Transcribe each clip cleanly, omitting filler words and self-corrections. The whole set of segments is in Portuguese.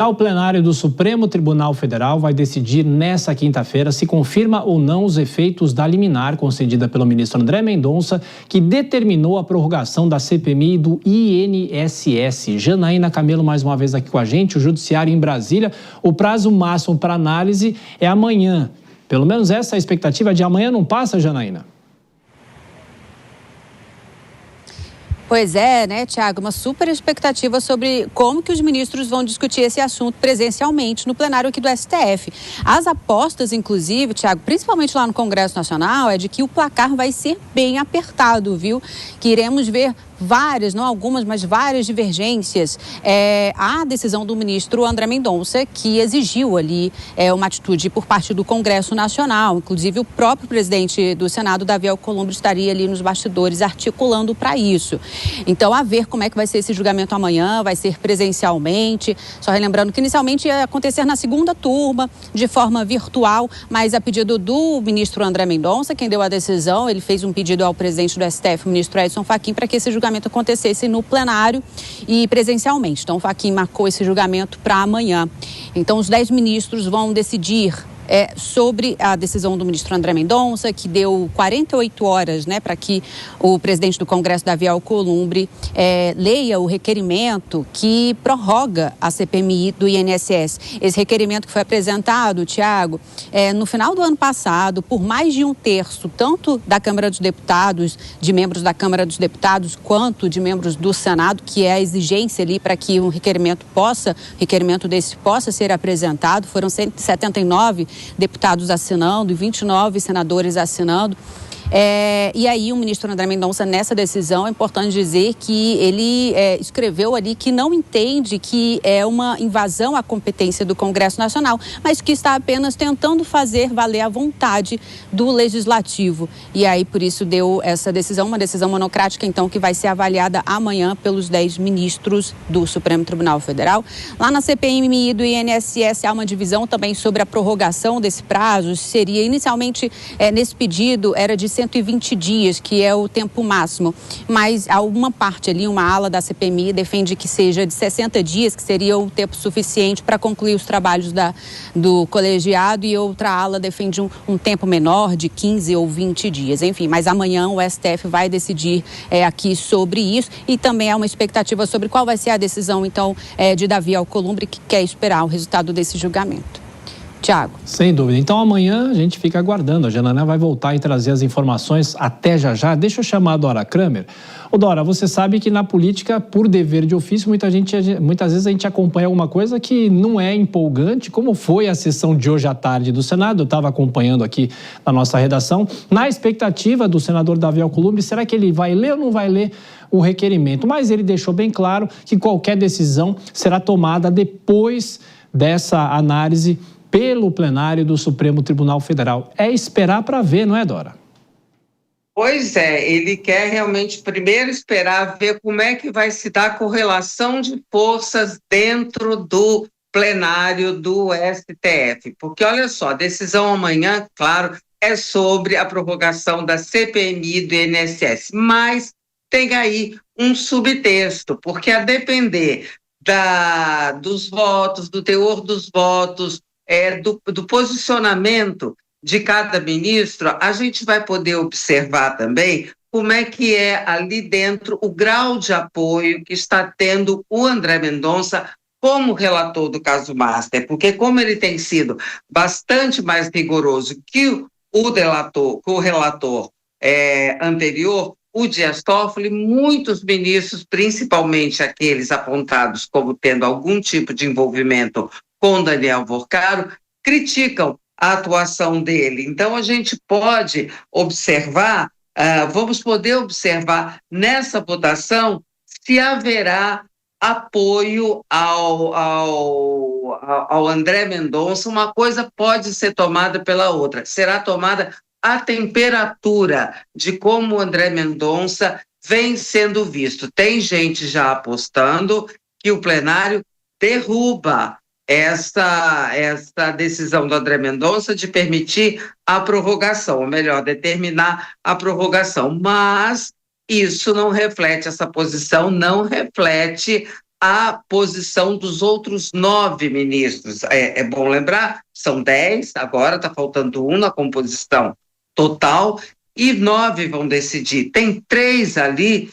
O plenário do Supremo Tribunal Federal vai decidir nesta quinta-feira se confirma ou não os efeitos da liminar concedida pelo ministro André Mendonça, que determinou a prorrogação da CPMI do INSS. Janaína Camelo mais uma vez aqui com a gente, o Judiciário em Brasília. O prazo máximo para análise é amanhã. Pelo menos essa é a expectativa. De amanhã não passa, Janaína? Pois é, né, Tiago, uma super expectativa sobre como que os ministros vão discutir esse assunto presencialmente no plenário aqui do STF. As apostas, inclusive, Tiago, principalmente lá no Congresso Nacional, é de que o placar vai ser bem apertado, viu? Que iremos ver várias, não algumas, mas várias divergências à decisão do ministro André Mendonça, que exigiu ali uma atitude por parte do Congresso Nacional. Inclusive, o próprio presidente do Senado, Davi Alcolumbre, estaria ali nos bastidores articulando para isso. Então, a ver como é que vai ser esse julgamento amanhã, vai ser presencialmente. Só relembrando que inicialmente ia acontecer na segunda turma, de forma virtual, mas a pedido do ministro André Mendonça, quem deu a decisão, ele fez um pedido ao presidente do STF, o ministro Edson Fachin, para que esse julgamento acontecesse no plenário e presencialmente. Então, o Fachin marcou esse julgamento para amanhã. Então, os 10 ministros vão decidir sobre a decisão do ministro André Mendonça, que deu 48 horas, né, para que o presidente do Congresso, Davi Alcolumbre, leia o requerimento que prorroga a CPMI do INSS. Esse requerimento que foi apresentado, Tiago, no final do ano passado, por mais de um terço, tanto da Câmara dos Deputados, de membros da Câmara dos Deputados, quanto de membros do Senado, que é a exigência ali para que um requerimento desse possa ser apresentado. Foram 179 deputados assinando e 29 senadores assinando. E aí o ministro André Mendonça, nessa decisão, é importante dizer que ele escreveu ali que não entende que é uma invasão à competência do Congresso Nacional, mas que está apenas tentando fazer valer a vontade do Legislativo. E aí, por isso, deu essa decisão, uma decisão monocrática, então, que vai ser avaliada amanhã pelos 10 ministros do Supremo Tribunal Federal. Lá na CPMI do INSS há uma divisão também sobre a prorrogação desse prazo. Seria, inicialmente, nesse pedido, era de 120 dias, que é o tempo máximo, mas alguma parte ali, uma ala da CPMI defende que seja de 60 dias, que seria o tempo suficiente para concluir os trabalhos do colegiado, e outra ala defende um tempo menor, de 15 ou 20 dias. Enfim, mas amanhã o STF vai decidir aqui sobre isso, e também há uma expectativa sobre qual vai ser a decisão, então, de Davi Alcolumbre, que quer esperar o resultado desse julgamento. Tiago. Sem dúvida. Então, amanhã a gente fica aguardando. A Janaína vai voltar e trazer as informações até já. Deixa eu chamar a Dora Kramer. Ô, Dora, você sabe que na política, por dever de ofício, muitas vezes a gente acompanha alguma coisa que não é empolgante, como foi a sessão de hoje à tarde do Senado. Eu estava acompanhando aqui na nossa redação, na expectativa do senador Davi Alcolumbre, será que ele vai ler ou não vai ler o requerimento? Mas ele deixou bem claro que qualquer decisão será tomada depois dessa análise pelo plenário do Supremo Tribunal Federal. É esperar para ver, não é, Dora? Pois é, ele quer realmente primeiro esperar ver como é que vai se dar a correlação de forças dentro do plenário do STF. Porque, olha só, a decisão amanhã, claro, é sobre a prorrogação da CPMI do INSS, mas tem aí um subtexto, porque a depender dos votos, do teor dos votos, do posicionamento de cada ministro, a gente vai poder observar também como é que é ali dentro o grau de apoio que está tendo o André Mendonça como relator do caso Master, porque como ele tem sido bastante mais rigoroso que o relator anterior, o Dias Toffoli, muitos ministros, principalmente aqueles apontados como tendo algum tipo de envolvimento com Daniel Vorcaro, criticam a atuação dele. Então, a gente pode observar, vamos poder observar nessa votação se haverá apoio ao André Mendonça. Uma coisa pode ser tomada pela outra. Será tomada a temperatura de como o André Mendonça vem sendo visto. Tem gente já apostando que o plenário derruba essa decisão do André Mendonça de permitir a prorrogação, ou melhor, determinar a prorrogação. Mas isso não reflete, essa posição não reflete a posição dos outros 9 ministros. É bom lembrar, são 10, agora está faltando um na composição total, e 9 vão decidir. Tem 3 ali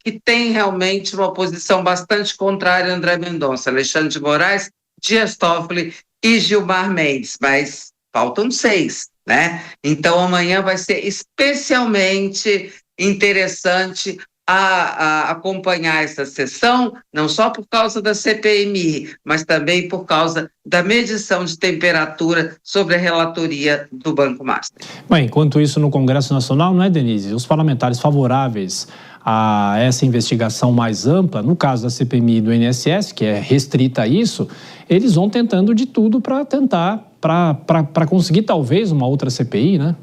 que têm realmente uma posição bastante contrária a André Mendonça, Alexandre de Moraes, Dias Toffoli e Gilmar Mendes, mas faltam 6, né? Então amanhã vai ser especialmente interessante a acompanhar essa sessão, não só por causa da CPMI, mas também por causa da medição de temperatura sobre a relatoria do Banco Master. Bem, enquanto isso no Congresso Nacional, não é, Denise? Os parlamentares favoráveis a essa investigação mais ampla, no caso da CPMI e do INSS, que é restrita a isso, eles vão tentando de tudo para conseguir talvez uma outra CPI, né?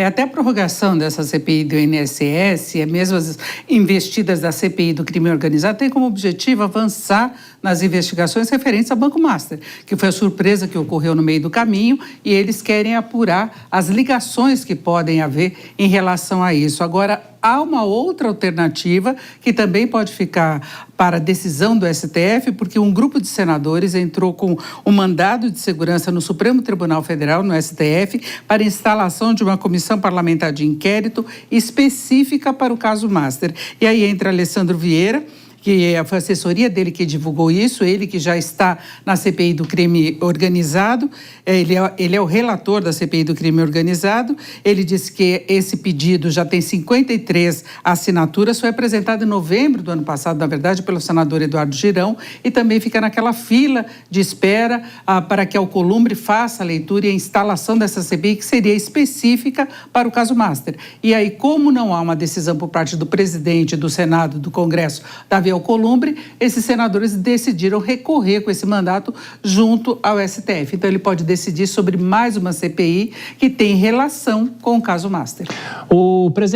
Até a prorrogação dessa CPI do INSS, mesmo as investidas da CPI do crime organizado, tem como objetivo avançar nas investigações referentes ao Banco Master, que foi a surpresa que ocorreu no meio do caminho, e eles querem apurar as ligações que podem haver em relação a isso. Agora, há uma outra alternativa que também pode ficar para a decisão do STF, porque um grupo de senadores entrou com um mandado de segurança no Supremo Tribunal Federal, no STF, para a instalação de uma comissão parlamentar de inquérito específica para o caso Master. E aí entra Alessandro Vieira, que foi a assessoria dele que divulgou isso, ele que já está na CPI do crime organizado, ele é o relator da CPI do crime organizado, ele disse que esse pedido já tem 53 assinaturas, foi apresentado em novembro do ano passado, na verdade, pelo senador Eduardo Girão, e também fica naquela fila de espera para que a Alcolumbre faça a leitura e a instalação dessa CPI, que seria específica para o caso Master. E aí, como não há uma decisão por parte do presidente do Senado, do Congresso, Davi Alcolumbre, esses senadores decidiram recorrer com esse mandato junto ao STF. Então, ele pode decidir sobre mais uma CPI que tem relação com o caso Master. O presidente